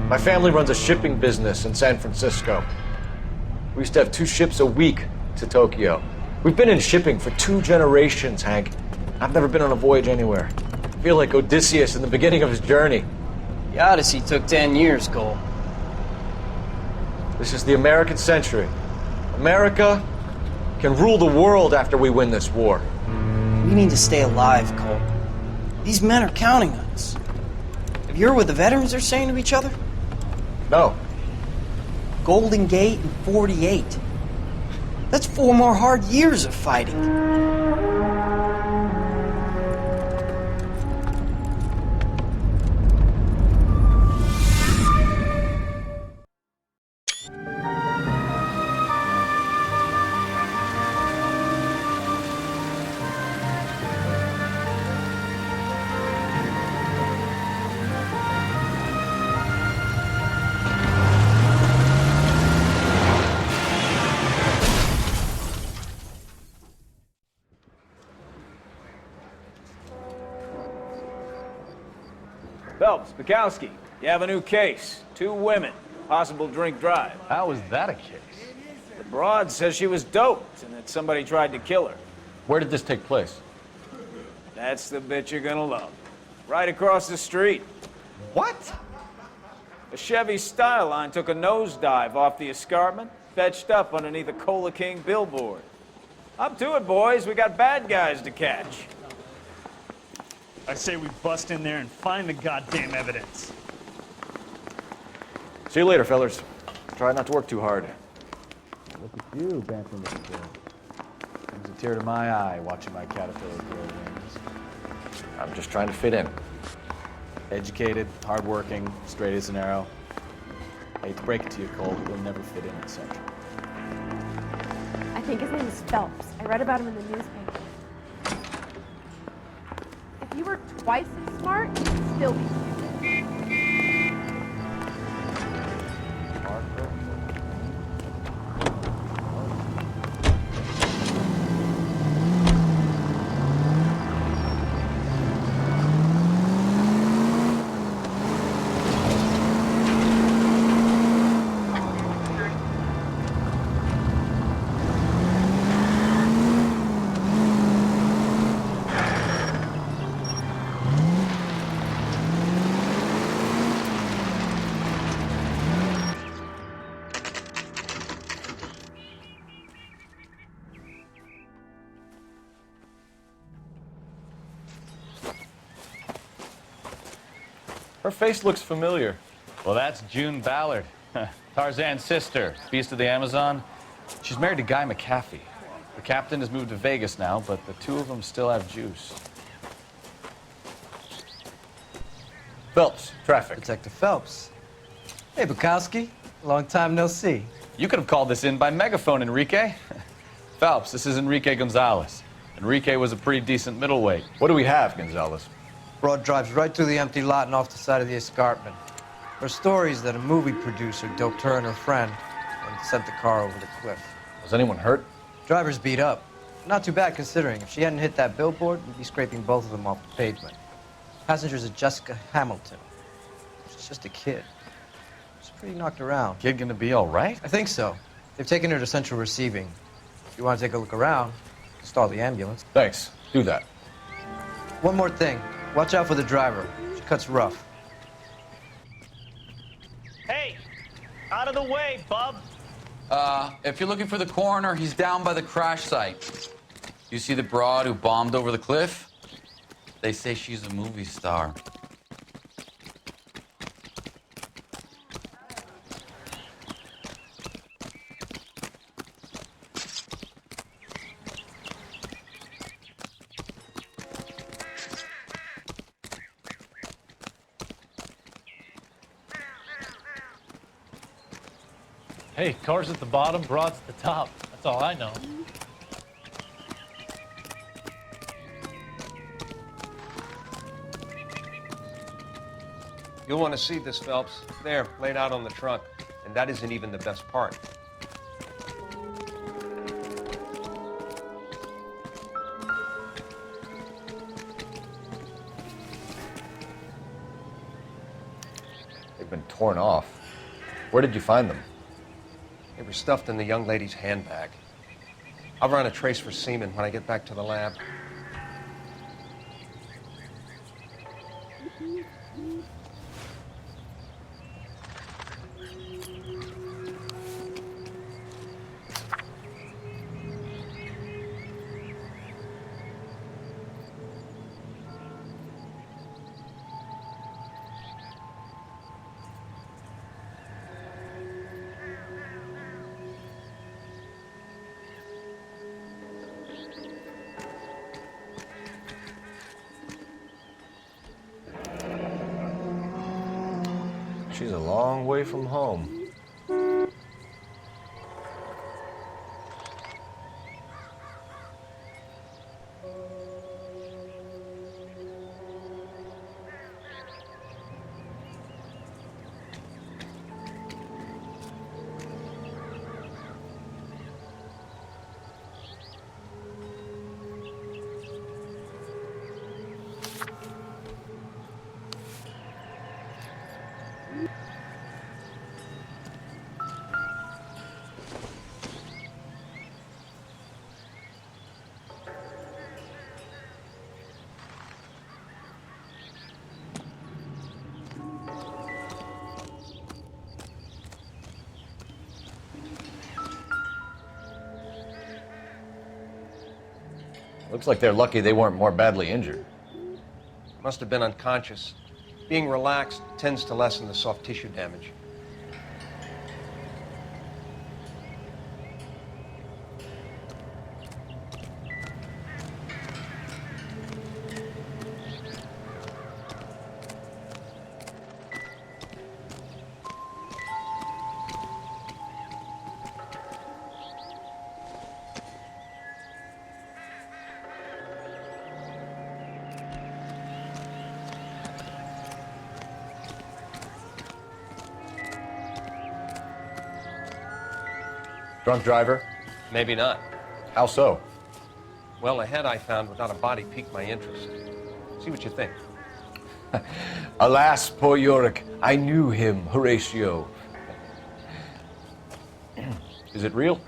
My family runs a shipping business in San Francisco. We used to have 2 ships a week to Tokyo. We've been in shipping for 2 generations, Hank. I've never been on a voyage anywhere. I feel like Odysseus in the beginning of his journey. The Odyssey took 10 years, Cole. This is the American century. America can rule the world after we win this war. We need to stay alive, Cole. These men are counting on us. Have you heard what the veterans are saying to each other? No. Golden Gate in 48. That's 4 more hard years of fighting. Phelps, Bekowsky, you have a new case. 2 women, possible drink drive. How is that a case? The broad says she was doped and that somebody tried to kill her. Where did this take place? That's the bit you're gonna love. Right across the street. What? A Chevy Styline took a nosedive off the escarpment, fetched up underneath a Cola King billboard. Up to it, boys. We got bad guys to catch. I say we bust in there and find the goddamn evidence. See you later, fellers. Try not to work too hard. Look at you, bantering with the kid. Brings a tear to my eye watching my caterpillar grow wings. I'm just trying to fit in. Educated, hardworking, straight as an arrow. Hate to break it to you, Cole, but you'll never fit in at Central. I think his name is Phelps. I read about him in the newspaper. If you were twice as smart, you'd still be stupid. Her face looks familiar. Well, that's June Ballard, Tarzan's sister, beast of the Amazon. She's married to Guy McAfee. The captain has moved to Vegas now, but the 2 of them still have juice. Phelps, traffic. Detective Phelps. Hey, Bekowsky. Long time no see. You could have called this in by megaphone, Enrique. Phelps, this is Enrique Gonzalez. Enrique was a pretty decent middleweight. What do we have, Gonzalez? Broad drives right through the empty lot and off the side of the escarpment. Her story is that a movie producer doped her and her friend and sent the car over the cliff. Was anyone hurt? Driver's beat up. Not too bad considering. If she hadn't hit that billboard, we'd be scraping both of them off the pavement. Passenger's a Jessica Hamilton. She's just a kid. She's pretty knocked around. Kid gonna be all right? I think so. They've taken her to Central Receiving. If you want to take a look around, stall the ambulance. Thanks. Do that. One more thing. Watch out for the driver. She cuts rough. Hey, out of the way, bub. If you're looking for the coroner, he's down by the crash site. You see the broad who bombed over the cliff? They say she's a movie star. Hey, car's at the bottom, broad's at the top. That's all I know. You'll want to see this, Phelps. There, laid out on the trunk. And that isn't even the best part. they've been torn off. Where did you find them? They were stuffed in the young lady's handbag. I'll run a trace for semen when I get back to the lab. She's a long way from home. Looks like they're lucky they weren't more badly injured. Must have been unconscious. Being relaxed tends to lessen the soft tissue damage. Drunk driver? Maybe not. How so? Well, a head I found without a body piqued my interest. See what you think. Alas, poor Yorick, I knew him, Horatio. Is it real?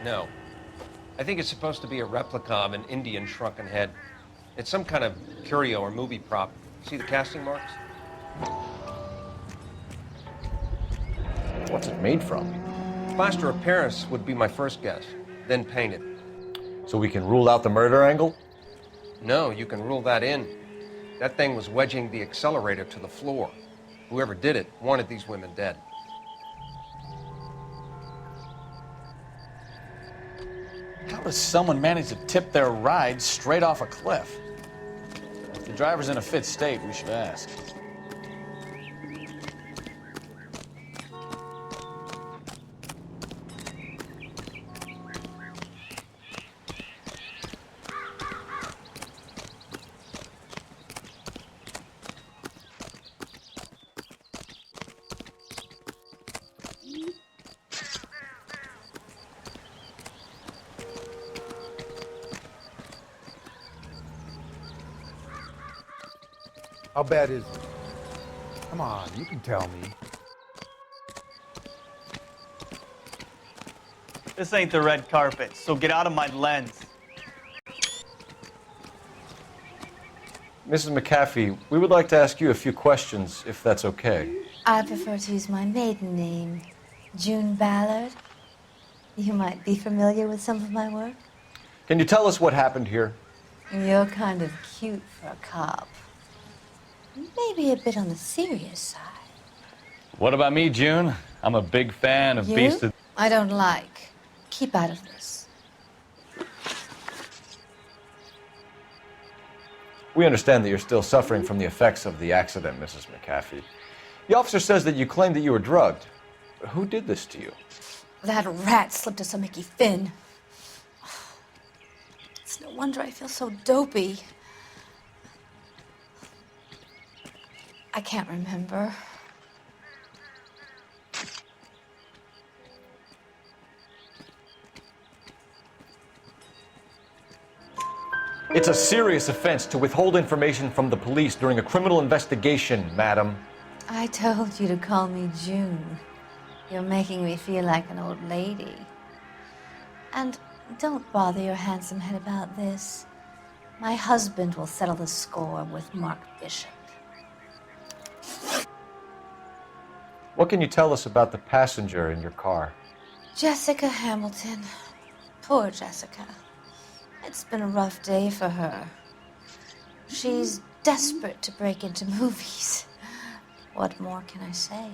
No. I think it's supposed to be a replica of an Indian shrunken head. It's some kind of curio or movie prop. See the casting marks? What's it made from? Plaster of Paris would be my first guess, then painted. So we can rule out the murder angle? No, you can rule that in. That thing was wedging the accelerator to the floor. Whoever did it wanted these women dead. How does someone manage to tip their ride straight off a cliff? If the driver's in a fit state, we should ask. How bad is it? Come on, you can tell me. This ain't the red carpet, so get out of my lens. Mrs. McAfee, we would like to ask you a few questions, if that's okay. I prefer to use my maiden name, June Ballard. You might be familiar with some of my work. Can you tell us what happened here? You're kind of cute for a cop. Maybe a bit on the serious side. What about me, June? I'm a big fan of You? Beast of... I don't like. Keep out of this. We understand that you're still suffering from the effects of the accident, Mrs. McAfee. The officer says that you claimed that you were drugged. Who did this to you? That rat slipped us a Mickey Finn. It's no wonder I feel so dopey. I can't remember. It's a serious offense to withhold information from the police during a criminal investigation, madam. I told you to call me June. You're making me feel like an old lady. And don't bother your handsome head about this. My husband will settle the score with Mark Bishop. What can you tell us about the passenger in your car? Jessica Hamilton. Poor Jessica. It's been a rough day for her. She's desperate to break into movies. What more can I say?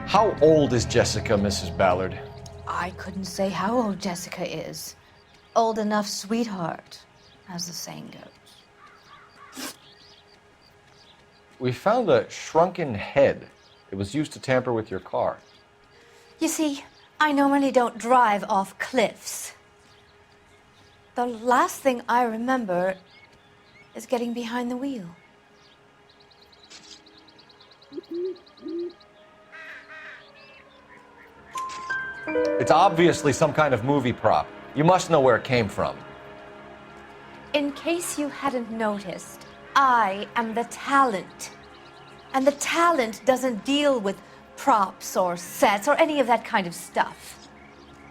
How old is Jessica, Mrs. Ballard? I couldn't say how old Jessica is. Old enough, sweetheart, as the saying goes. We found a shrunken head. It was used to tamper with your car. You see, I normally don't drive off cliffs. The last thing I remember is getting behind the wheel. It's obviously some kind of movie prop. You must know where it came from. In case you hadn't noticed, I am the talent. And the talent doesn't deal with props or sets or any of that kind of stuff.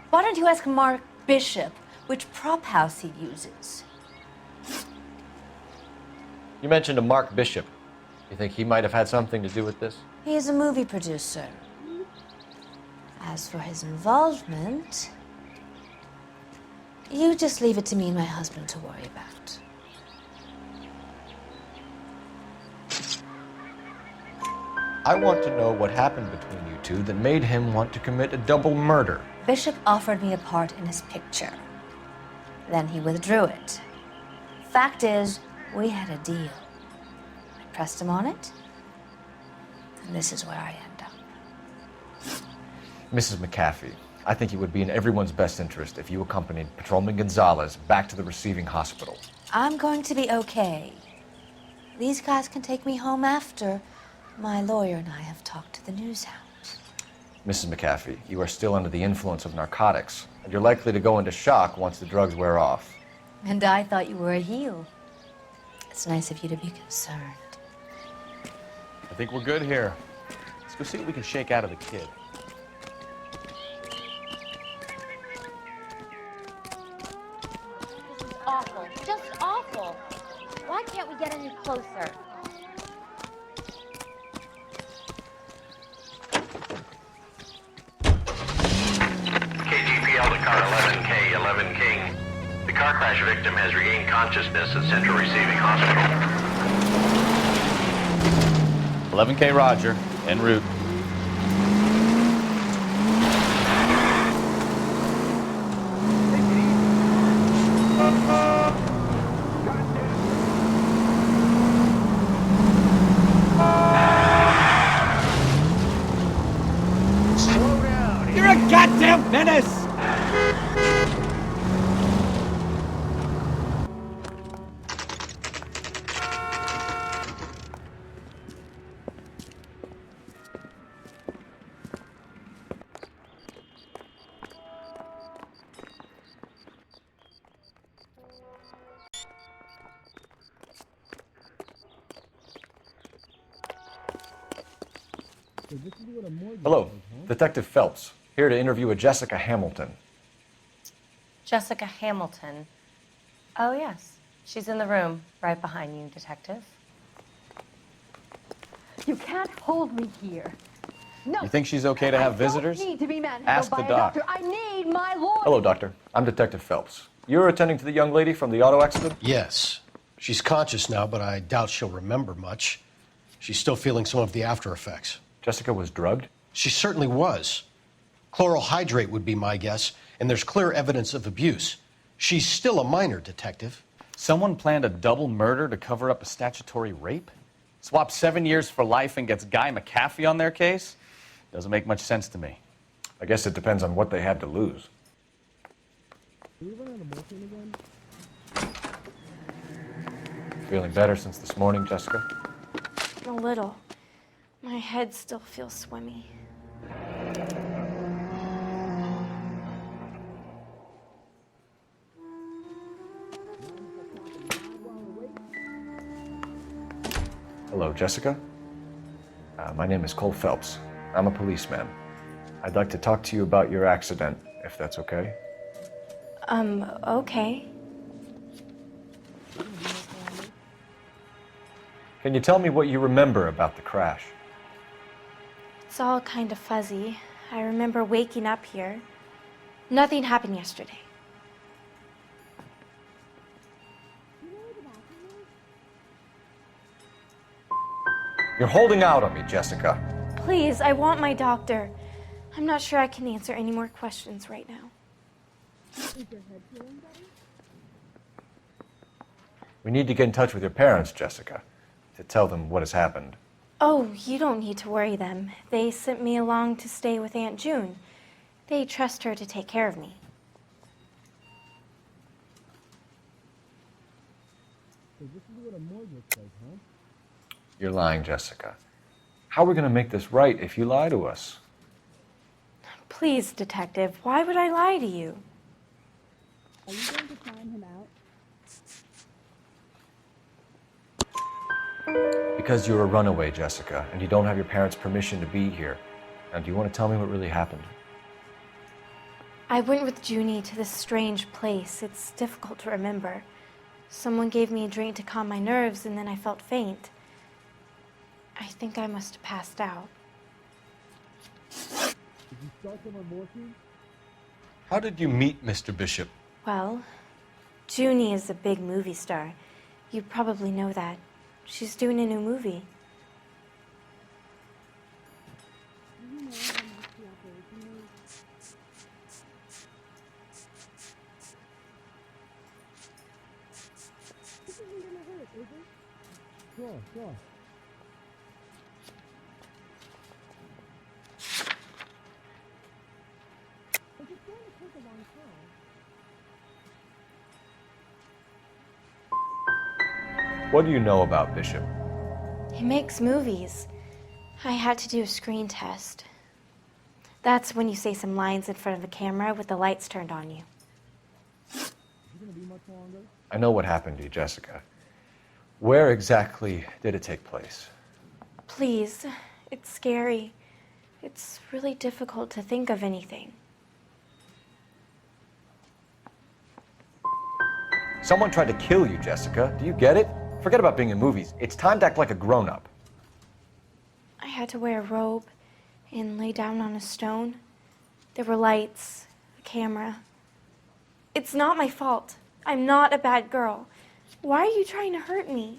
Why don't you ask Mark Bishop which prop house he uses? You mentioned a Mark Bishop. You think he might have had something to do with this? He is a movie producer. As for his involvement, you just leave it to me and my husband to worry about. I want to know what happened between you two that made him want to commit a double murder. Bishop offered me a part in his picture. Then he withdrew it. Fact is, we had a deal. I pressed him on it, and this is where I end up. Mrs. McAfee, I think it would be in everyone's best interest if you accompanied Patrolman Gonzalez back to the receiving hospital. I'm going to be okay. These guys can take me home after. My lawyer and I have talked to the news hounds. Mrs. McAfee, you are still under the influence of narcotics, and you're likely to go into shock once the drugs wear off. And I thought you were a heel. It's nice of you to be concerned. I think we're good here. Let's go see what we can shake out of the kid. This is awful. Just awful. Why can't we get any closer? KGPL to car 11K, 11 King. The car crash victim has regained consciousness at Central Receiving Hospital. 11K Roger, en route. Slow down. You're a goddamn menace! Hello, Detective Phelps, here to interview a Jessica Hamilton. Jessica Hamilton. Oh, yes. She's in the room, right behind you, Detective. You can't hold me here. No. You think she's okay to have visitors? I don't need to be manhandled Ask by the a doc. doctor. I need my lawyer. Hello, Doctor. I'm Detective Phelps. You're attending to the young lady from the auto accident? Yes. She's conscious now, but I doubt she'll remember much. She's still feeling some of the after effects. Jessica was drugged? She certainly was. Chloral hydrate would be my guess, and there's clear evidence of abuse. She's still a minor, Detective. Someone planned a double murder to cover up a statutory rape? Swap 7 years for life and gets Guy McAfee on their case? Doesn't make much sense to me. I guess it depends on what they had to lose. Feeling better since this morning, Jessica? A little. My head still feels swimmy. Hello, Jessica. My name is Cole Phelps. I'm a policeman. I'd like to talk to you about your accident, if that's okay. Okay. Can you tell me what you remember about the crash? It's all kind of fuzzy. I remember waking up here. Nothing happened yesterday. You're holding out on me, Jessica. Please, I want my doctor. I'm not sure I can answer any more questions right now. We need to get in touch with your parents, Jessica, to tell them what has happened. Oh, you don't need to worry them. They sent me along to stay with Aunt June. They trust her to take care of me. You're lying, Jessica. How are we going to make this right if you lie to us? Please, Detective, why would I lie to you? Are you going to find him out? Because you're a runaway, Jessica, and you don't have your parents' permission to be here. Now, do you want to tell me what really happened? I went with Junie to this strange place. It's difficult to remember. Someone gave me a drink to calm my nerves, and then I felt faint. I think I must have passed out. Did you start them on morphine? How did you meet Mr. Bishop? Well, Junie is a big movie star. You probably know that. She's doing a new movie. Sure. What do you know about Bishop? He makes movies. I had to do a screen test. That's when you say some lines in front of the camera with the lights turned on you. I know what happened to you, Jessica. Where exactly did it take place? Please, it's scary. It's really difficult to think of anything. Someone tried to kill you, Jessica. Do you get it? Forget about being in movies. It's time to act like a grown-up. I had to wear a robe and lay down on a stone. There were lights, a camera. It's not my fault. I'm not a bad girl. Why are you trying to hurt me?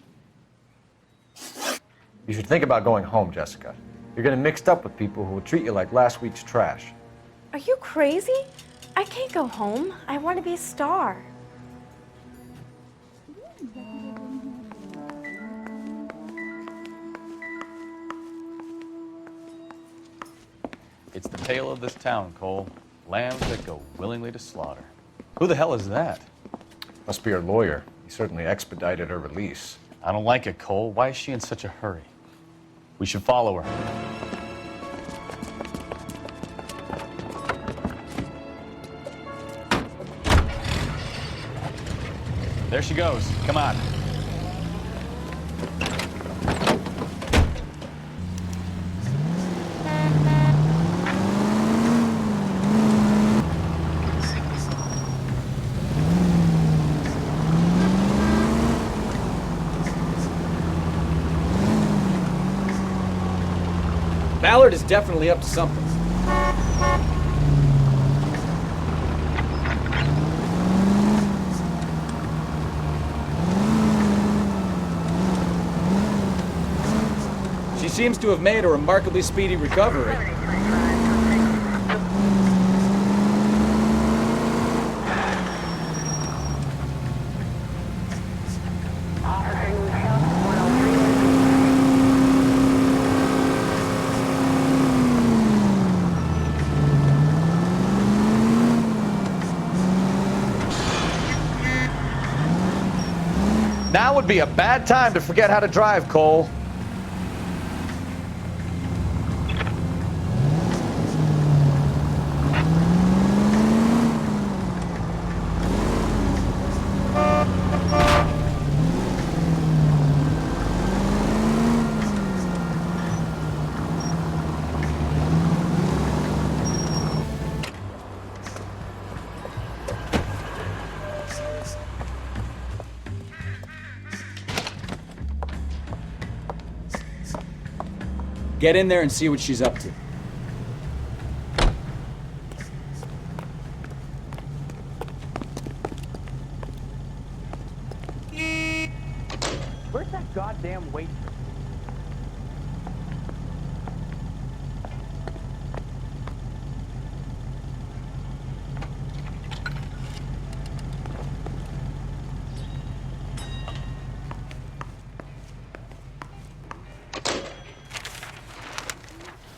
You should think about going home, Jessica. You're getting mixed up with people who will treat you like last week's trash. Are you crazy? I can't go home. I want to be a star. It's the tale of this town, Cole. Lambs that go willingly to slaughter. Who the hell is that? Must be her lawyer. He certainly expedited her release. I don't like it, Cole. Why is she in such a hurry? We should follow her. There she goes. Come on. Ballard is definitely up to something. She seems to have made a remarkably speedy recovery. Now would be a bad time to forget how to drive, Cole. Get in there and see what she's up to. Where's that goddamn waitress?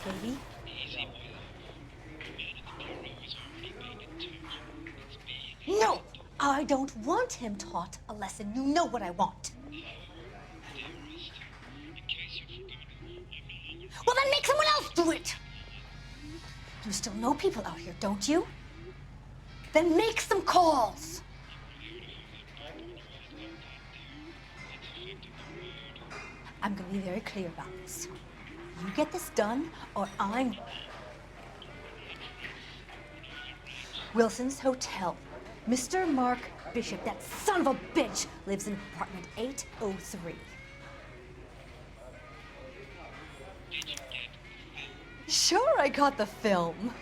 Baby? No! I don't want him taught a lesson. You know what I want. Well, then make someone else do it! You still know people out here, don't you? Then make some calls! I'm gonna be very clear about this. You get this done, or I'm... Wilson's Hotel. Mr. Mark Bishop, that son of a bitch, lives in apartment 803. Sure, I got the film.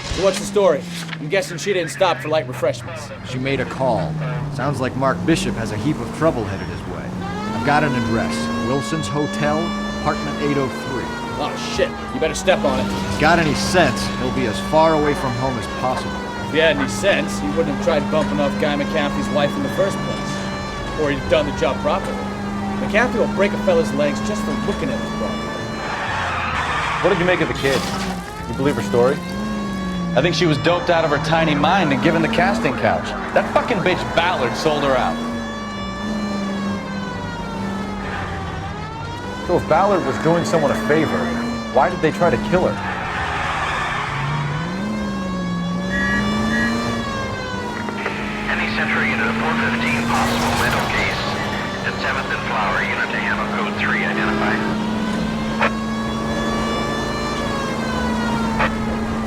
So what's the story? I'm guessing she didn't stop for light refreshments. She made a call. Sounds like Mark Bishop has a heap of trouble headed his way. I've got an address. Wilson's Hotel, apartment 803. Oh, shit. You better step on it. If he's got any sense, he'll be as far away from home as possible. If he had any sense, he wouldn't have tried bumping off Guy McCaffrey's wife in the first place. Or he'd have done the job properly. McCaffrey will break a fella's legs just for looking at his body. What did you make of the kid? You believe her story? I think she was doped out of her tiny mind and given the casting couch. That fucking bitch Ballard sold her out. So if Ballard was doing someone a favor, why did they try to kill her? Any Century unit of 415, possible mental case. And 7th and Flower unit to handle code 3 identified.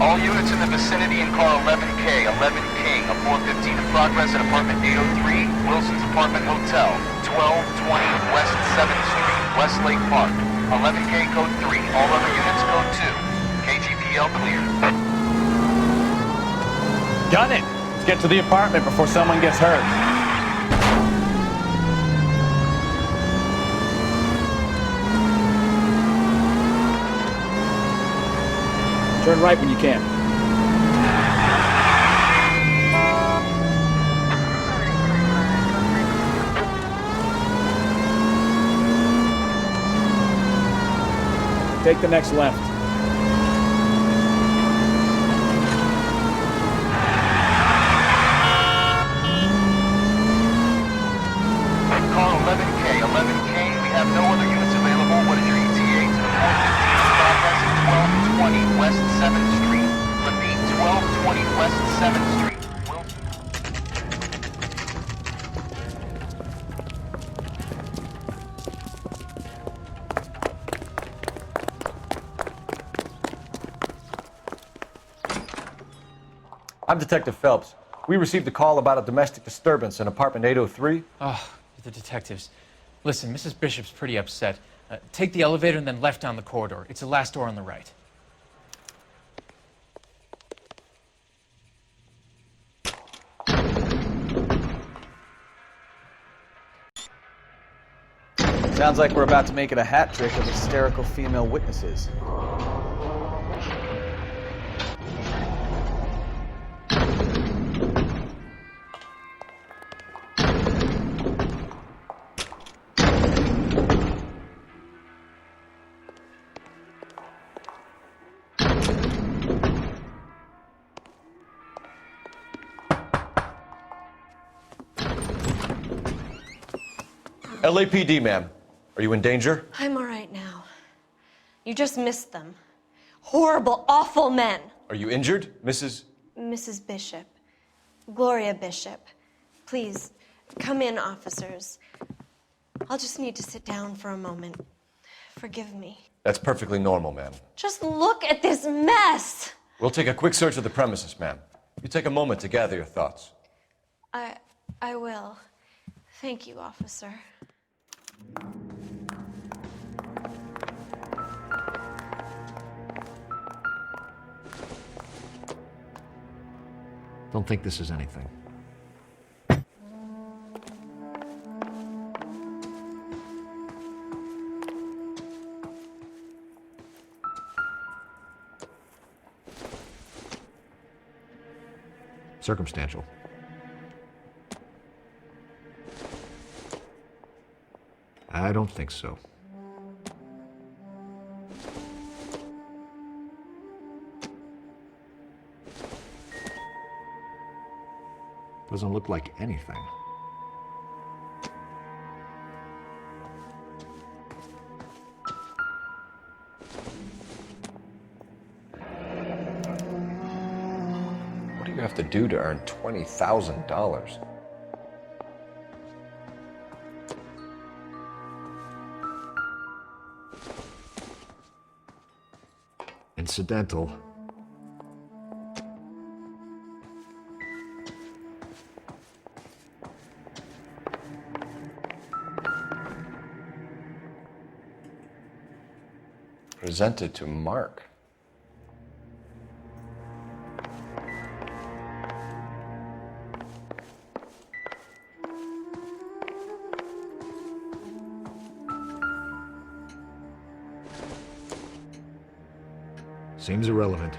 All units in the vicinity in car 11K, 11 King, a 415 in progress at apartment 803, Wilson's Apartment Hotel, 1220 West 7th Street, Westlake Park. 11K code 3, all other units code 2. KGPL clear. Gun it! Let's get to the apartment before someone gets hurt. Turn right when you can. Take the next left. Car 11K, 11K, we have no other units available. What is your ETA to the 415 progress at 1220 West 7th Street? Repeat, 1220 West 7th Street. I'm Detective Phelps. We received a call about a domestic disturbance in apartment 803. Oh, the detectives. Listen, Mrs. Bishop's pretty upset. Take the elevator and then left down the corridor. It's the last door on the right. Sounds like we're about to make it a hat trick of hysterical female witnesses. LAPD, ma'am. Are you in danger? I'm all right now. You just missed them. Horrible, awful men. Are you injured, Mrs.? Mrs. Bishop. Gloria Bishop. Please, come in, officers. I'll just need to sit down for a moment. Forgive me. That's perfectly normal, ma'am. Just look at this mess! We'll take a quick search of the premises, ma'am. You take a moment to gather your thoughts. I will. Thank you, officer. Don't think this is anything. Circumstantial. I don't think so. Doesn't look like anything. What do you have to do to earn $20,000? Incidental. Presented to Mark. Seems irrelevant.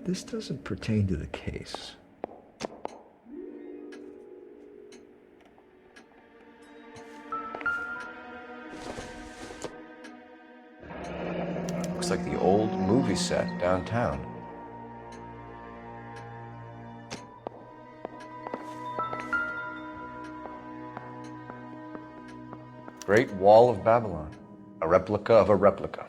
This doesn't pertain to the case. Looks like the old movie set downtown. Great Wall of Babylon. A replica of a replica.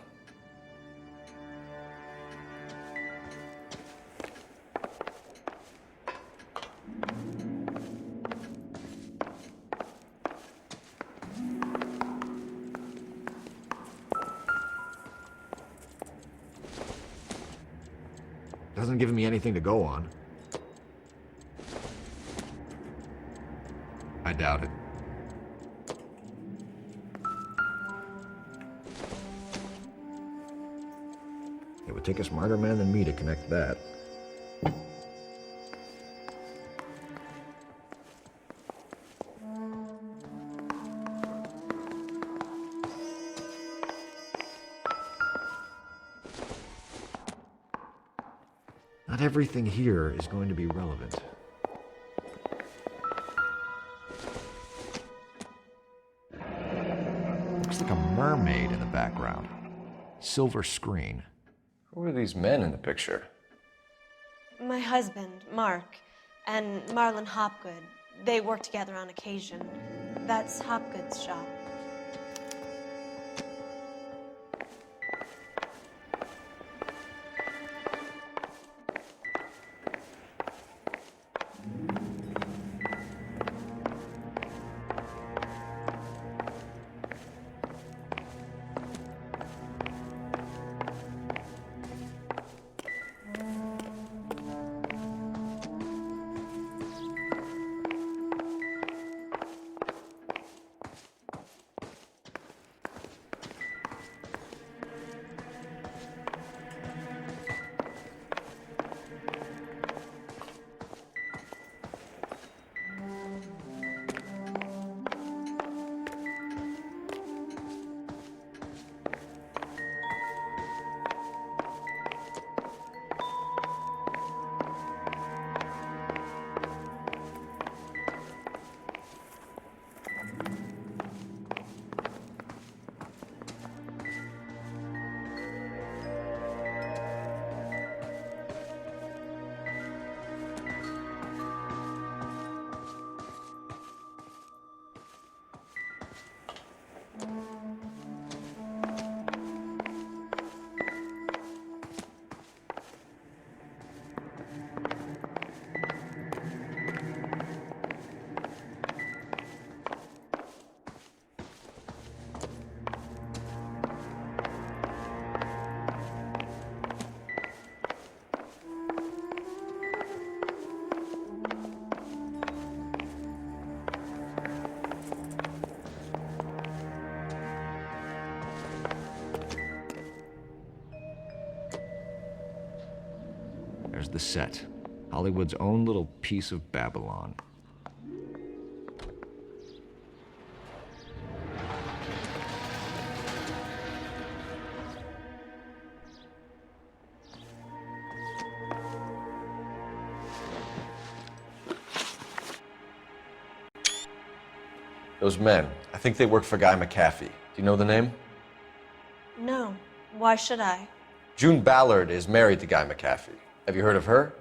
Doesn't give me anything to go on. I doubt it. It would take a smarter man than me to connect that. Not everything here is going to be relevant. Looks like a mermaid in the background. Silver screen. Who are these men in the picture? My husband, Mark, and Marlon Hopgood. They work together on occasion. That's Hopgood's shop. the set. Hollywood's own little piece of Babylon. Those men, I think they work for Guy McAfee. Do you know the name? No. Why should I? June Ballard is married to Guy McAfee. Have you heard of her?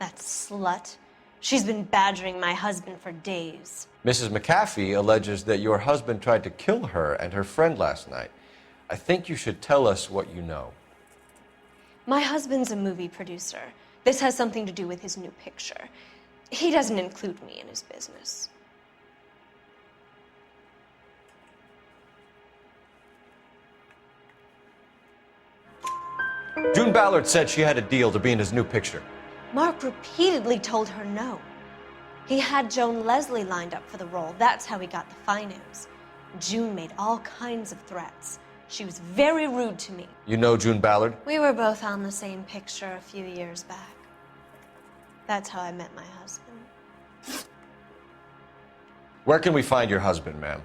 That slut. She's been badgering my husband for days. Mrs. McAfee alleges that your husband tried to kill her and her friend last night. I think you should tell us what you know. My husband's a movie producer. This has something to do with his new picture. He doesn't include me in his business. June Ballard said she had a deal to be in his new picture. Mark repeatedly told her no. He had Joan Leslie lined up for the role. That's how he got the finance. June made all kinds of threats. She was very rude to me. You know June Ballard? We were both on the same picture a few years back. That's how I met my husband. Where can we find your husband, ma'am?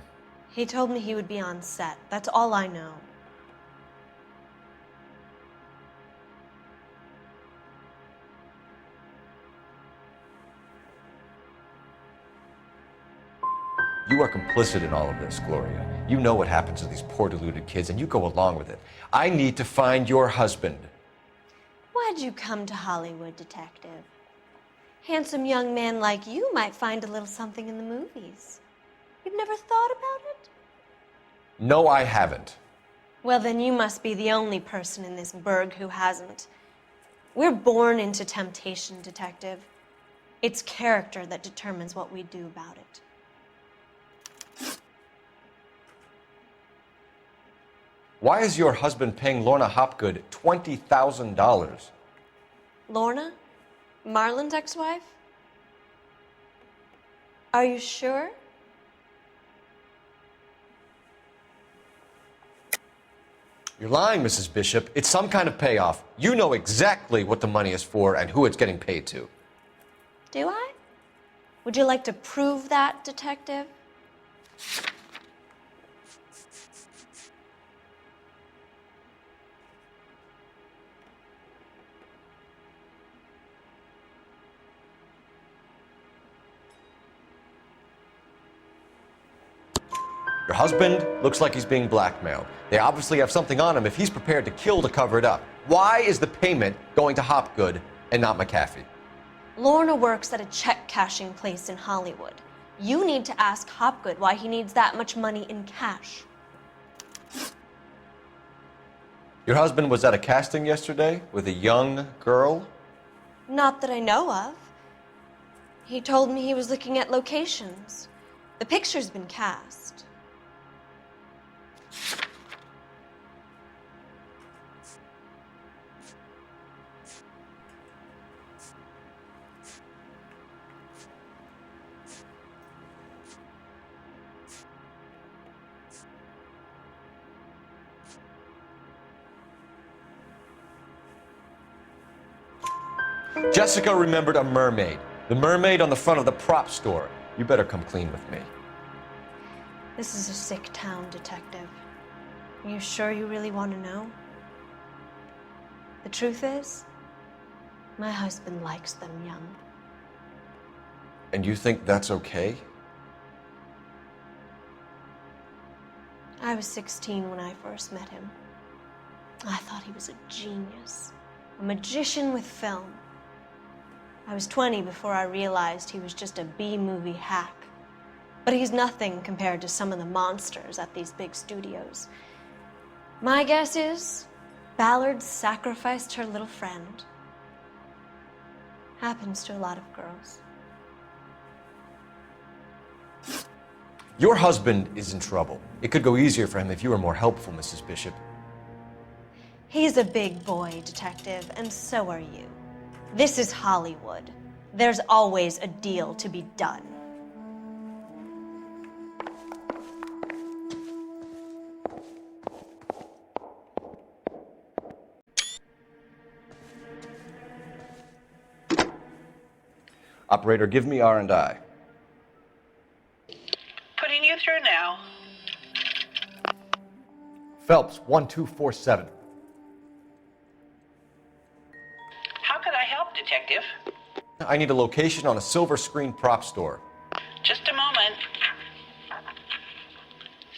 He told me he would be on set. That's all I know. You are complicit in all of this, Gloria. You know what happens to these poor deluded kids, and you go along with it. I need to find your husband. Why'd you come to Hollywood, detective? Handsome young man like you might find a little something in the movies. You've never thought about it? No, I haven't. Well, then you must be the only person in this burg who hasn't. We're born into temptation, detective. It's character that determines what we do about it. Why is your husband paying Lorna Hopgood $20,000? Lorna? Marlon's ex-wife? Are you sure? You're lying, Mrs. Bishop. It's some kind of payoff. You know exactly what the money is for and who it's getting paid to. Do I? Would you like to prove that, detective? Your husband looks like he's being blackmailed. They obviously have something on him if he's prepared to kill to cover it up. Why is the payment going to Hopgood and not McAfee? Lorna works at a check-cashing place in Hollywood. You need to ask Hopgood why he needs that much money in cash. Your husband was at a casting yesterday with a young girl? Not that I know of. He told me he was looking at locations. The picture's been cast. Jessica remembered a mermaid. The mermaid on the front of the prop store. You better come clean with me. This is a sick town, detective. Are you sure you really want to know? The truth is, my husband likes them young. And you think that's okay? I was 16 when I first met him. I thought he was a genius, a magician with film. I was 20 before I realized he was just a B-movie hack. But he's nothing compared to some of the monsters at these big studios. My guess is Ballard sacrificed her little friend. Happens to a lot of girls. Your husband is in trouble. It could go easier for him if you were more helpful, Mrs. Bishop. He's a big boy, detective, and so are you. This is Hollywood. There's always a deal to be done. Operator, give me R&I. Putting you through now. Phelps, 1247. How could I help, Detective? I need a location on a silver screen prop store. Just a moment.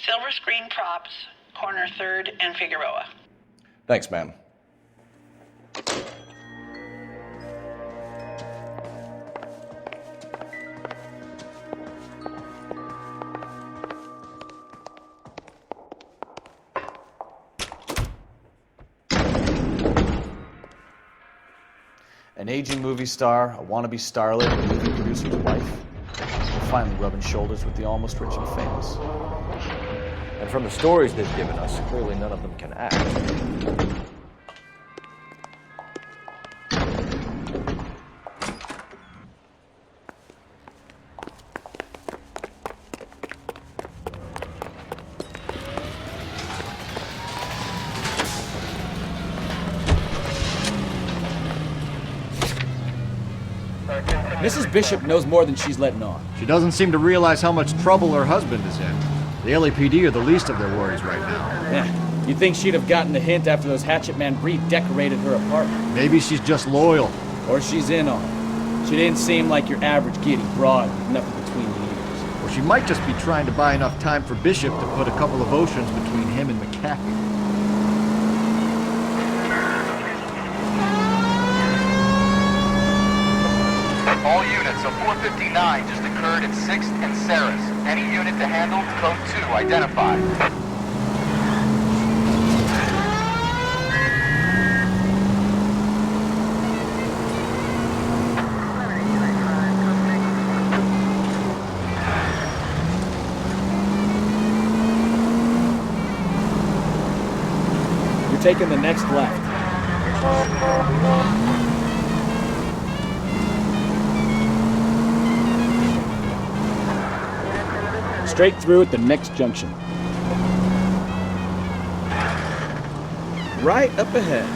Silver Screen Props, corner 3rd and Figueroa. Thanks, ma'am. An aging movie star, a wannabe starlet, a movie producer's wife. We're finally rubbing shoulders with the almost rich and famous. And from the stories they've given us, clearly none of them can act. Mrs. Bishop knows more than she's letting on. She doesn't seem to realize how much trouble her husband is in. The LAPD are the least of their worries right now. Yeah, you'd think she'd have gotten the hint after those Hatchet Man redecorated her apartment. Maybe she's just loyal. Or she's in on it. She didn't seem like your average giddy broad with nothing between the ears. Or she might just be trying to buy enough time for Bishop to put a couple of oceans between him and McAfee. All units, a 459 just occurred at 6th and Saris. Any unit to handle, code 2, identified. You're taking the next left. Straight through at the next junction. Right up ahead.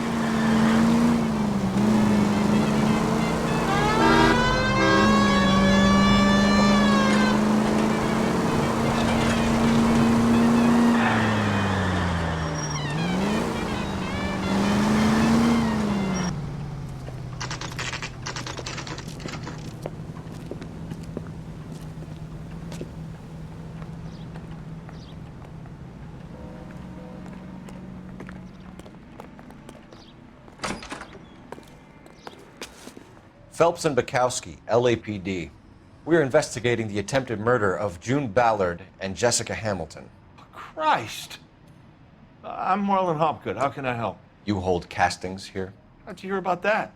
Phelps and Bekowsky, LAPD. We're investigating the attempted murder of June Ballard and Jessica Hamilton. Christ! I'm Marlon Hopgood. How can I help? You hold castings here? How'd you hear about that?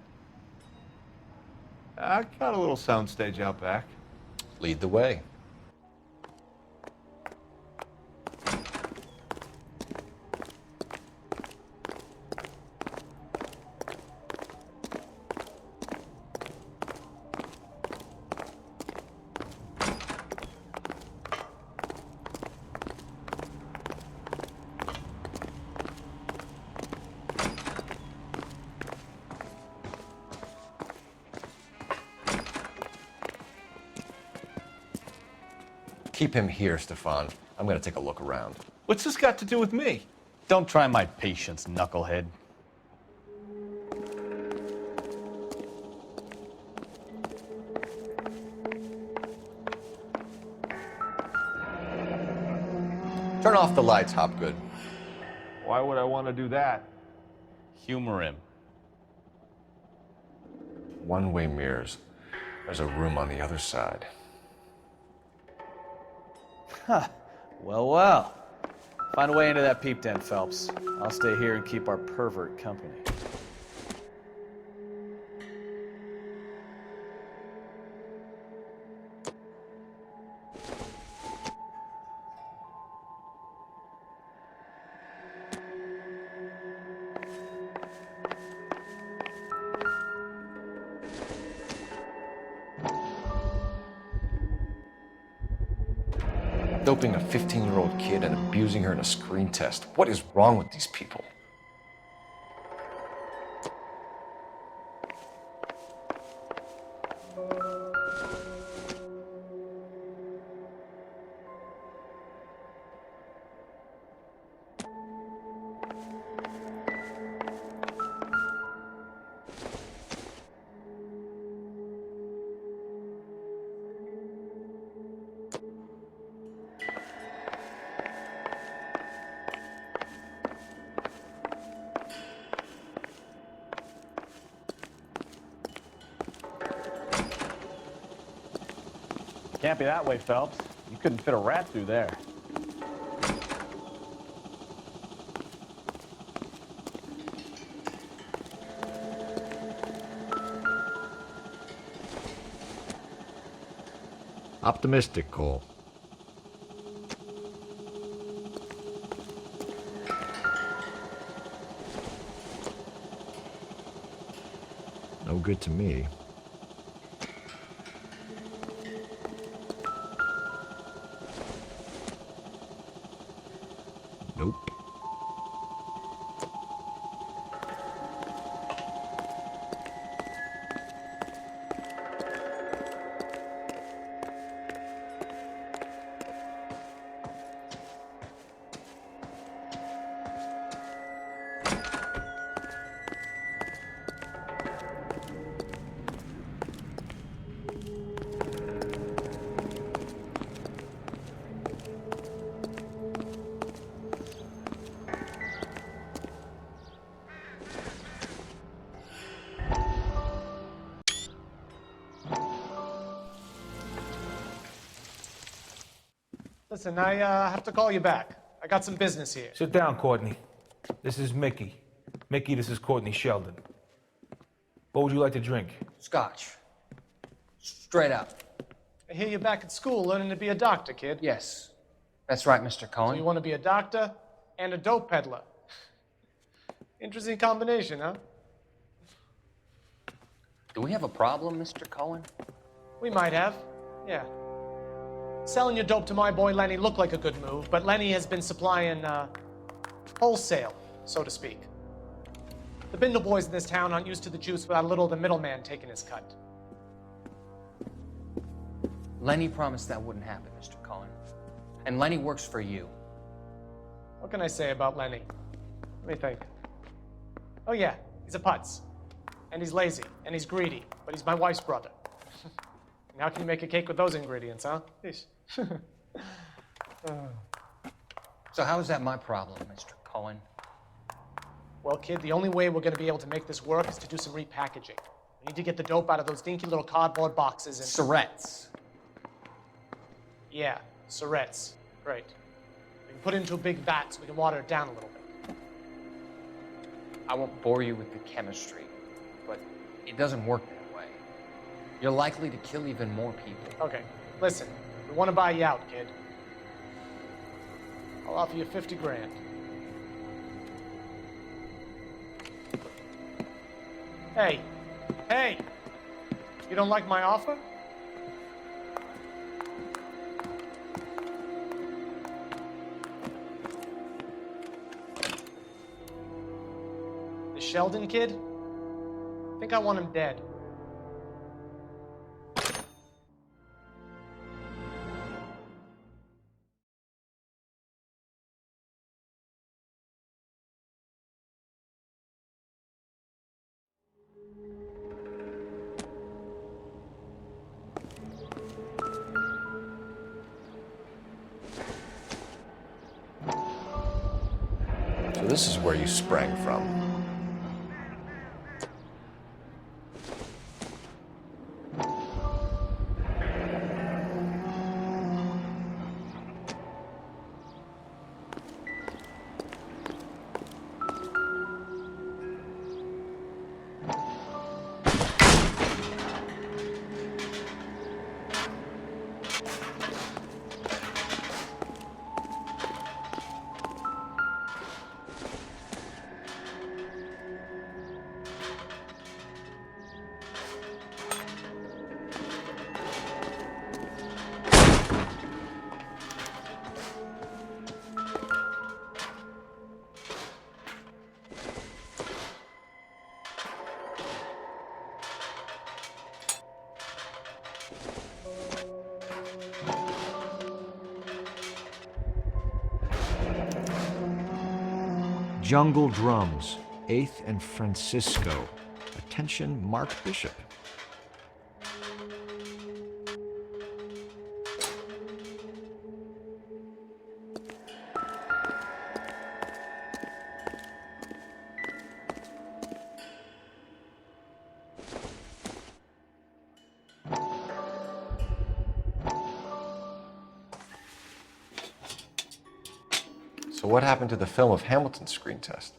I got a little soundstage out back. Lead the way. Keep him here, Stefan. I'm gonna take a look around. What's this got to do with me? Don't try my patience, knucklehead. Turn off the lights, Hopgood. Why would I want to do that? Humor him. One-way mirrors. There's a room on the other side. Huh. Well, well. Find a way into that peep den, Phelps. I'll stay here and keep our pervert company. Doping a 15-year-old kid and abusing her in a screen test. What is wrong with these people? Can't be that way, Phelps. You couldn't fit a rat through there. Optimistic, Cole. No good to me. Nope. Listen, I have to call you back. I got some business here. Sit down, Courtney. This is Mickey. Mickey, this is Courtney Sheldon. What would you like to drink? Scotch. Straight up. I hear you're back at school learning to be a doctor, kid. Yes. That's right, Mr. Cohen. So you want to be a doctor and a dope peddler. Interesting combination, huh? Do we have a problem, Mr. Cohen? We might have, yeah. Selling your dope to my boy Lenny looked like a good move, but Lenny has been supplying, wholesale, so to speak. The Bindle boys in this town aren't used to the juice without a little of the middleman taking his cut. Lenny promised that wouldn't happen, Mr. Cohen. And Lenny works for you. What can I say about Lenny? Let me think. Oh yeah, he's a putz. And he's lazy, and he's greedy, but he's my wife's brother. And how can you make a cake with those ingredients, huh? Yeesh. So how is that my problem, Mr. Cohen? Well, kid, the only way we're gonna be able to make this work is to do some repackaging. We need to get the dope out of those dinky little cardboard boxes and... Surrettes. Yeah, surrettes. Great. We can put it into a big vat so we can water it down a little bit. I won't bore you with the chemistry, but it doesn't work that way. You're likely to kill even more people. Okay, listen. We want to buy you out, kid. I'll offer you 50 grand. Hey! You don't like my offer? The Sheldon kid? I think I want him dead. So this is where you sprang from. Jungle Drums, 8th and Francisco. Attention, Mark Bishop. So what happened to the film of Hamilton's screen test?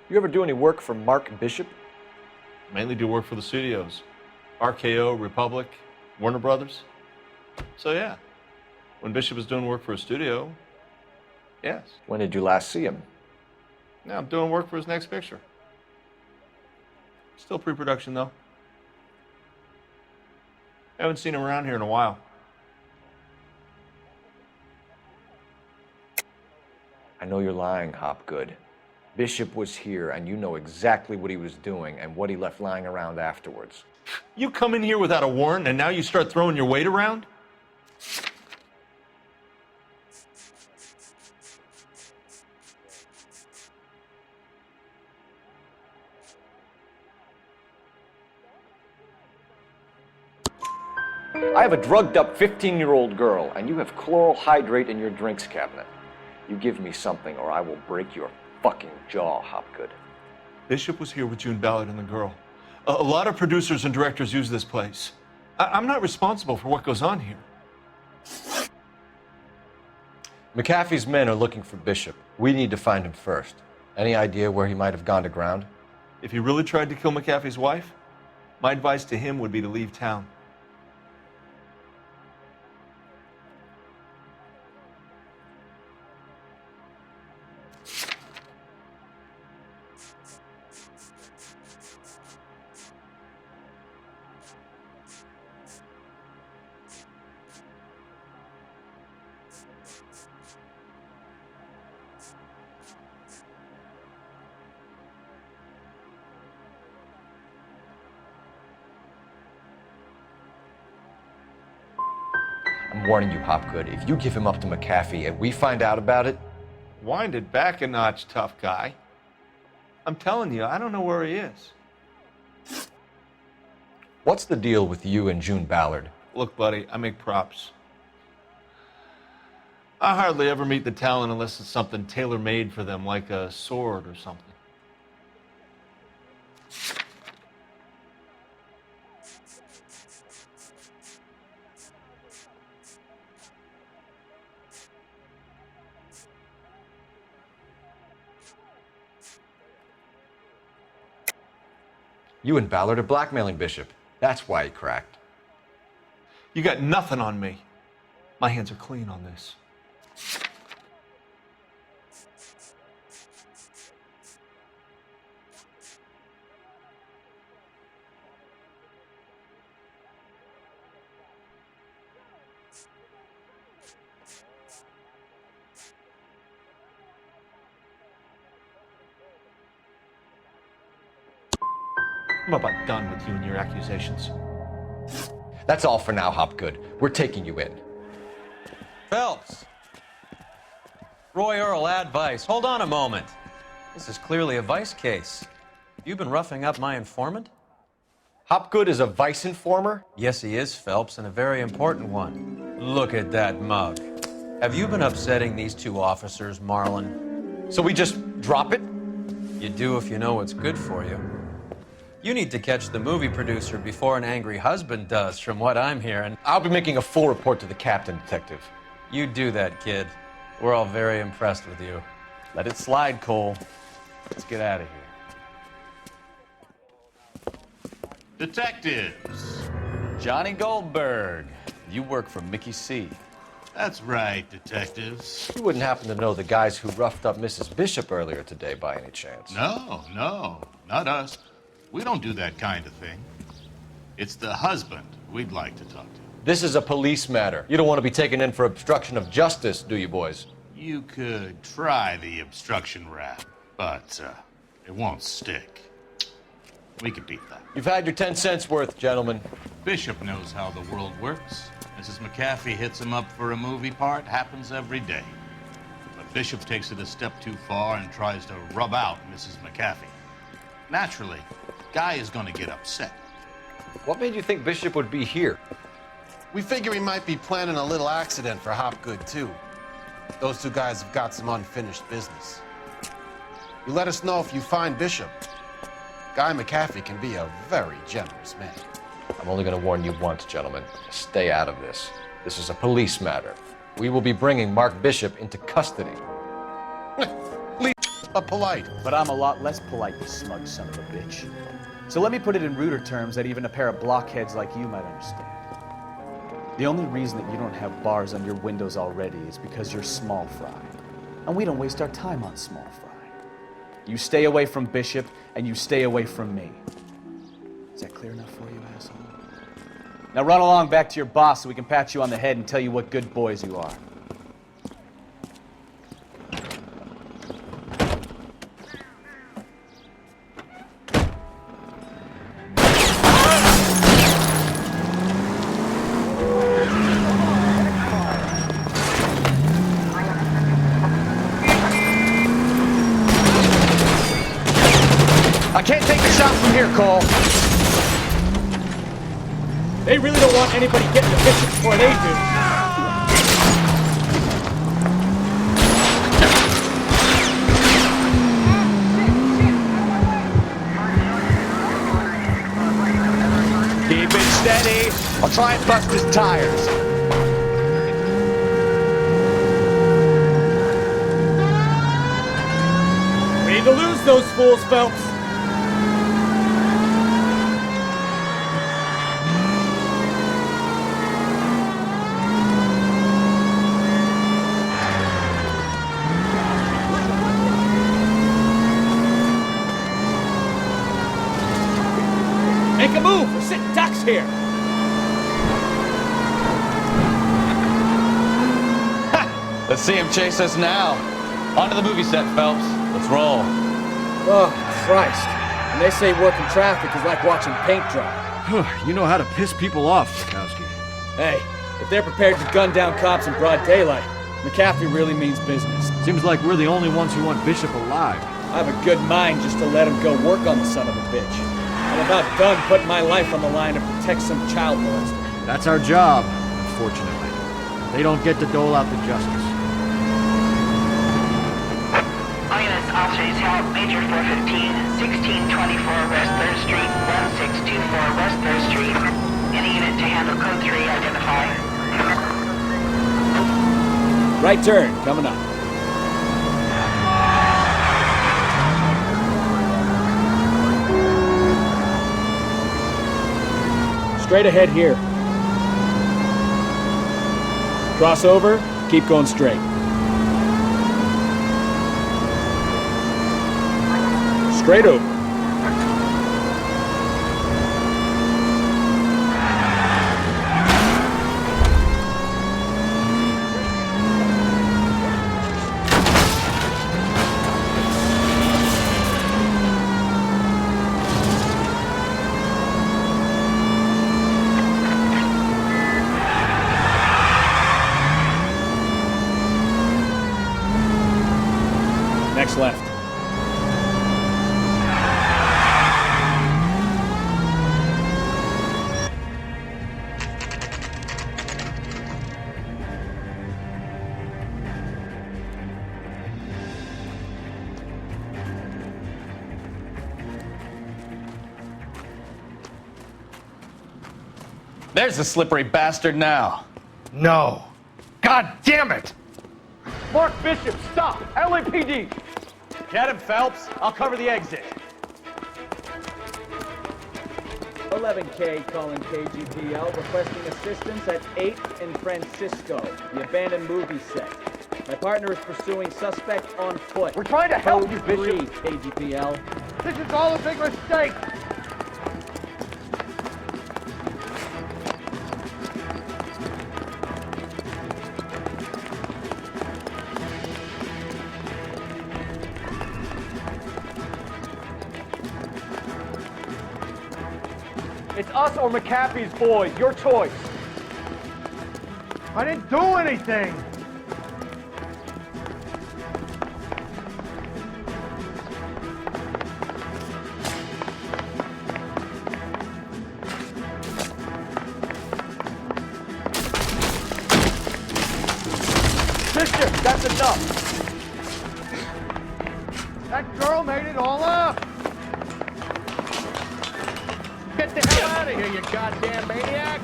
You ever do any work for Mark Bishop? Mainly do work for the studios. RKO, Republic, Warner Brothers. So yeah, when Bishop was doing work for a studio, yes. When did you last see him? Now I'm doing work for his next picture. Still pre-production though. Haven't seen him around here in a while. I know you're lying, Hopgood. Bishop was here, and you know exactly what he was doing and what he left lying around afterwards. You come in here without a warrant, and now you start throwing your weight around? I have a drugged-up 15-year-old girl, and you have chloral hydrate in your drinks cabinet. You give me something, or I will break your fucking jaw, Hopgood. Bishop was here with June Ballard and the girl. A lot of producers and directors use this place. I'm not responsible for what goes on here. McAfee's men are looking for Bishop. We need to find him first. Any idea where he might have gone to ground? If he really tried to kill McAfee's wife, my advice to him would be to leave town. I'm warning you, Hopgood, if you give him up to McAfee and we find out about it... Wind it back a notch, tough guy. I'm telling you, I don't know where he is. What's the deal with you and June Ballard? Look, buddy, I make props. I hardly ever meet the talent unless it's something tailor-made for them, like a sword or something. You and Ballard are blackmailing Bishop. That's why he cracked. You got nothing on me. My hands are clean on this. I'm about done with you and your accusations. That's all for now, Hopgood. We're taking you in. Phelps! Roy Earl, ad vice. Hold on a moment. This is clearly a vice case. You've been roughing up my informant? Hopgood is a vice informer? Yes, he is, Phelps, and a very important one. Look at that mug. Have you been upsetting these two officers, Marlin? So we just drop it? You do if you know what's good for you. You need to catch the movie producer before an angry husband does, from what I'm hearing. I'll be making a full report to the captain, Detective. You do that, kid. We're all very impressed with you. Let it slide, Cole. Let's get out of here. Detectives, Johnny Goldberg. You work for Mickey C. That's right, detectives. You wouldn't happen to know the guys who roughed up Mrs. Bishop earlier today by any chance? No, not us. We don't do that kind of thing. It's the husband we'd like to talk to. This is a police matter. You don't want to be taken in for obstruction of justice, do you, boys? You could try the obstruction rap, but it won't stick. We could beat that. You've had your 10 cents worth, gentlemen. Bishop knows how the world works. Mrs. McAfee hits him up for a movie part. Happens every day. But Bishop takes it a step too far and tries to rub out Mrs. McAfee. Naturally, Guy is going to get upset. What made you think Bishop would be here? We figure he might be planning a little accident for Hopgood, too. Those two guys have got some unfinished business. You let us know if you find Bishop. Guy McAfee can be a very generous man. I'm only going to warn you once, gentlemen. Stay out of this. This is a police matter. We will be bringing Mark Bishop into custody. Polite. But I'm a lot less polite, you smug son of a bitch. So let me put it in ruder terms that even a pair of blockheads like you might understand. The only reason that you don't have bars on your windows already is because you're small fry. And we don't waste our time on small fry. You stay away from Bishop, and you stay away from me. Is that clear enough for you, asshole? Now run along back to your boss so we can pat you on the head and tell you what good boys you are. I can't take the shot from here, Cole. They really don't want anybody getting the Bishop before they do. Keep it steady. I'll try and bust his tires. We need to lose those fools, Phelps. Make a move! We're sitting ducks here! Let's see him chase us now. On to the movie set, Phelps. Let's roll. Oh, Christ. And they say working traffic is like watching paint dry. You know how to piss people off, Bekowsky. Hey, if they're prepared to gun down cops in broad daylight, McAfee really means business. Seems like we're the only ones who want Bishop alive. I have a good mind just to let him go work on the son of a bitch. I'm about done putting my life on the line to protect some child molester. That's our job, unfortunately. They don't get to dole out the justice. All units, officers help. Major 415, 1624 West 3rd Street, 1624 West 3rd Street. Any unit to handle code 3, identify. Right turn, coming up. Straight ahead here. Cross over, keep going straight. Straight over. Next left. There's the slippery bastard now. No. God damn it! Mark Bishop, stop! LAPD! Get him, Phelps. I'll cover the exit. 11K calling KGPL, requesting assistance at 8 in Francisco, the abandoned movie set. My partner is pursuing suspect on foot. We're trying to help you, Code 3, Bishop. KGPL. This is all a big mistake. It's us or McAfee's boys. Your choice. I didn't do anything. Bishop, that's enough. That girl made it all up. Get the hell out of here, you goddamn maniac!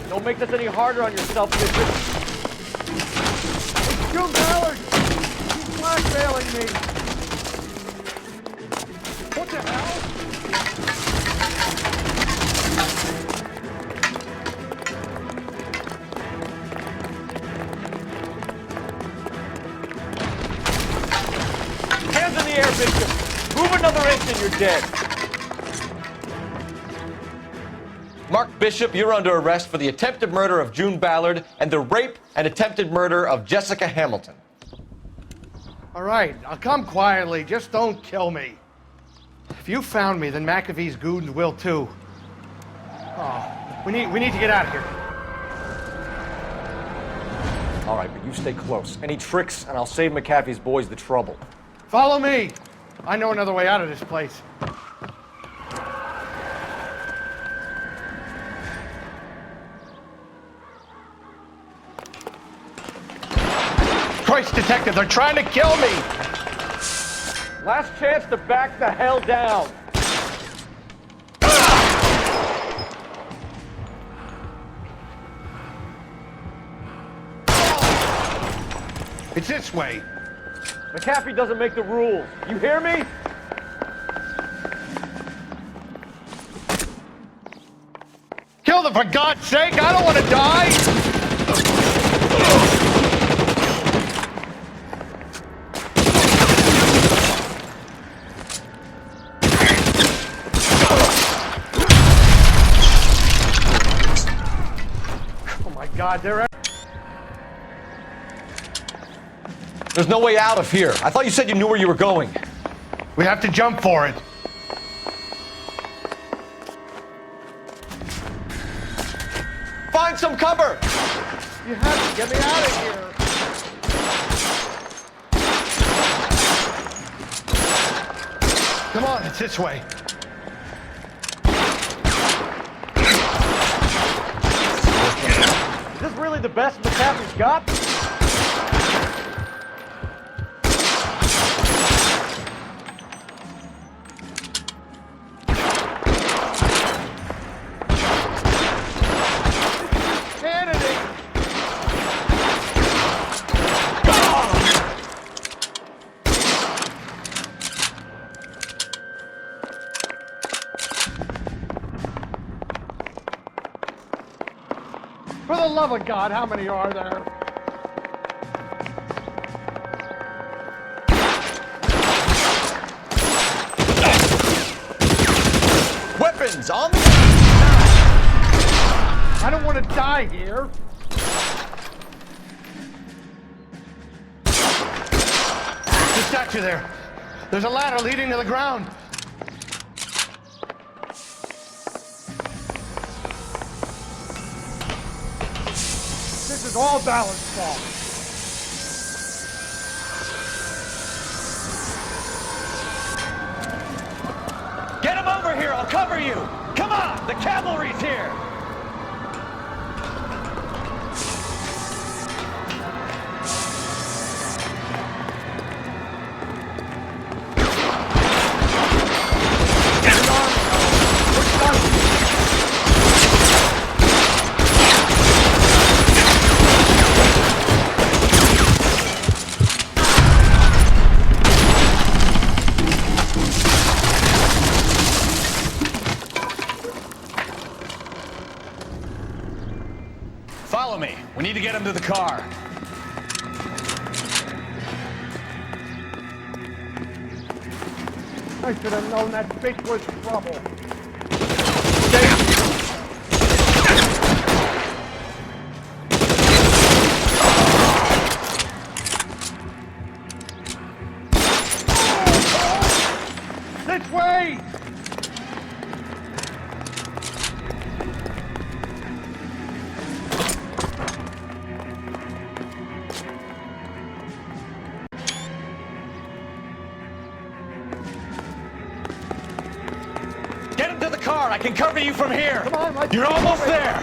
Don't make this any harder on yourself, Bishop. It's June Ballard! She's blackmailing me! What the hell? Hands in the air, Bishop! Move another inch and you're dead! Mark Bishop, you're under arrest for the attempted murder of June Ballard and the rape and attempted murder of Jessica Hamilton. All right, I'll come quietly. Just don't kill me. If you found me, then McAfee's goons will too. Oh, we need to get out of here. All right, but you stay close. Any tricks, and I'll save McAfee's boys the trouble. Follow me. I know another way out of this place. Christ, detective, they're trying to kill me! Last chance to back the hell down. It's this way. McAfee doesn't make the rules. You hear me? Kill them, for God's sake! I don't want to die! God, There's no way out of here. I thought you said you knew where you were going. We have to jump for it. Find some cover! You have to get me out of here. Come on, it's this way. Is this really the best McAfee's got? For the love of God, how many are there? Weapons on the... I don't want to die here. The statue there. There's a ladder leading to the ground. This is all Ballard's fault. Get him over here, I'll cover you! Come on, the cavalry's here! Follow me. We need to get him to the car. I should have known that bitch was trouble. This way! Get him to the car. I can cover you from here. Come on, Mike. You're almost there.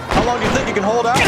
How long do you think you can hold out?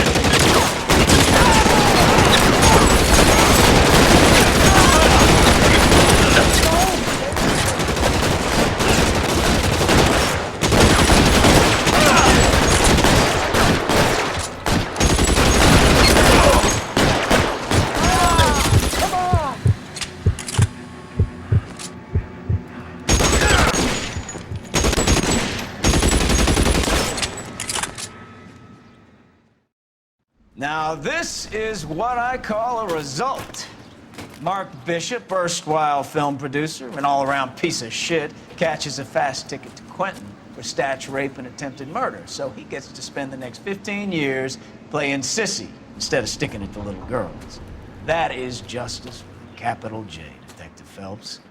Now, this is what I call a result. Mark Bishop, erstwhile film producer and all-around piece of shit, catches a fast ticket to Quentin for snatch, rape, and attempted murder. So he gets to spend the next 15 years playing sissy instead of sticking it to little girls. That is justice with a capital J, Detective Phelps.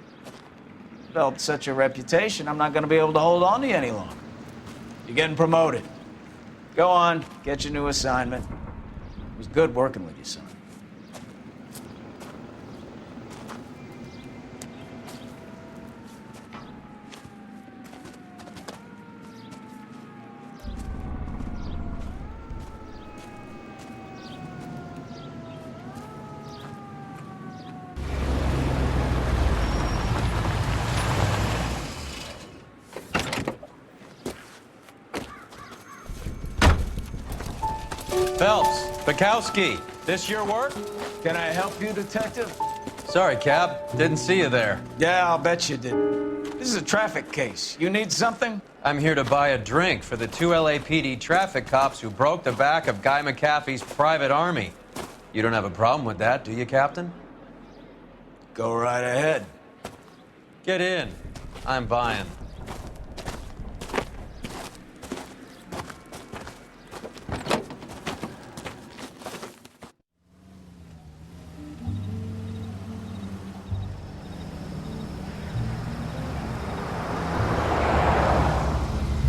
Developed such a reputation, I'm not going to be able to hold on to you any longer. You're getting promoted. Go on, get your new assignment. It was good working with you, son. Phelps, Bekowsky, this your work? Can I help you, Detective? Sorry, Cap. Didn't see you there. Yeah, I'll bet you did. This is a traffic case. You need something? I'm here to buy a drink for the 2 LAPD traffic cops who broke the back of Guy McAfee's private army. You don't have a problem with that, do you, Captain? Go right ahead. Get in. I'm buying.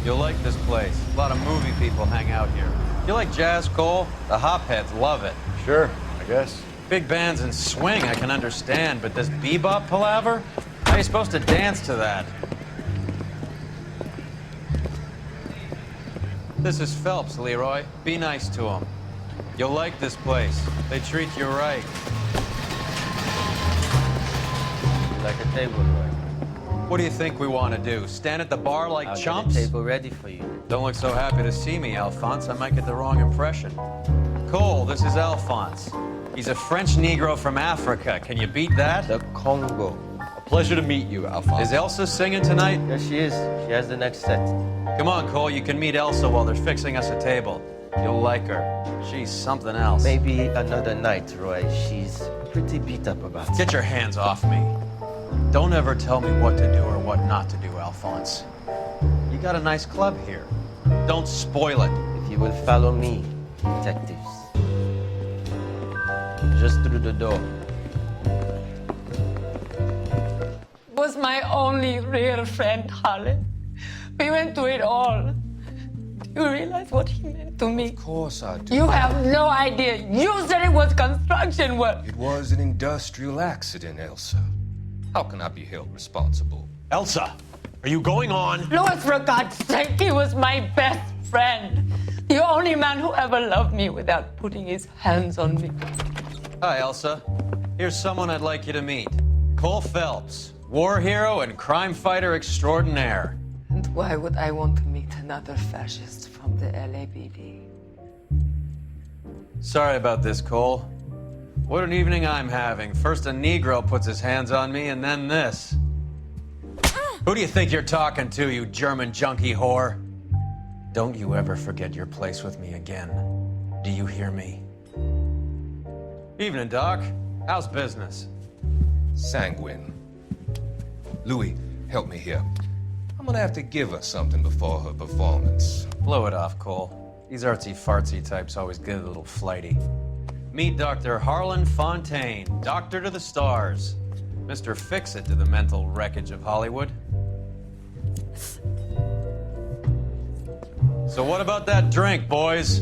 You'll like this place. A lot of movie people hang out here. You like jazz, Cole? The hopheads love it. Sure, I guess. Big bands and swing I can understand, but this bebop palaver? How are you supposed to dance to that? This is Phelps, Leroy. Be nice to him. You'll like this place. They treat you right. Like a table, Roy. What do you think we want to do? Stand at the bar like I'll chumps? get a table ready for you. Don't look so happy to see me, Alphonse. I might get the wrong impression. Cole, this is Alphonse. He's a French Negro from Africa. Can you beat that? The Congo. A pleasure to meet you, Alphonse. Is Elsa singing tonight? Yes, she is. She has the next set. Come on, Cole. You can meet Elsa while they're fixing us a table. You'll like her. She's something else. Maybe another night, Roy. She's pretty beat up about it. Get your hands off me. Don't ever tell me what to do or what not to do, Alphonse. You got a nice club here. Don't spoil it. If you will follow me, detectives. Just through the door. Was my only real friend, Harlan. We went through it all. Do you realize what he meant to me? Of course I do. You have no idea. You said it was construction work. It was an industrial accident, Elsa. How can I be held responsible? Elsa, are you going on? Louis, for God's sake, he was my best friend. The only man who ever loved me without putting his hands on me. Hi, Elsa. Here's someone I'd like you to meet. Cole Phelps, war hero and crime fighter extraordinaire. And why would I want to meet another fascist from the LAPD? Sorry about this, Cole. What an evening I'm having. First a Negro puts his hands on me, and then this. Who do you think you're talking to, you German junkie whore? Don't you ever forget your place with me again. Do you hear me? Evening, Doc. How's business? Sanguine. Louis, help me here. I'm gonna have to give her something before her performance. Blow it off, Cole. These artsy-fartsy types always get a little flighty. Meet Dr. Harlan Fontaine, doctor to the stars. Mr. Fix-It to the mental wreckage of Hollywood. So what about that drink, boys?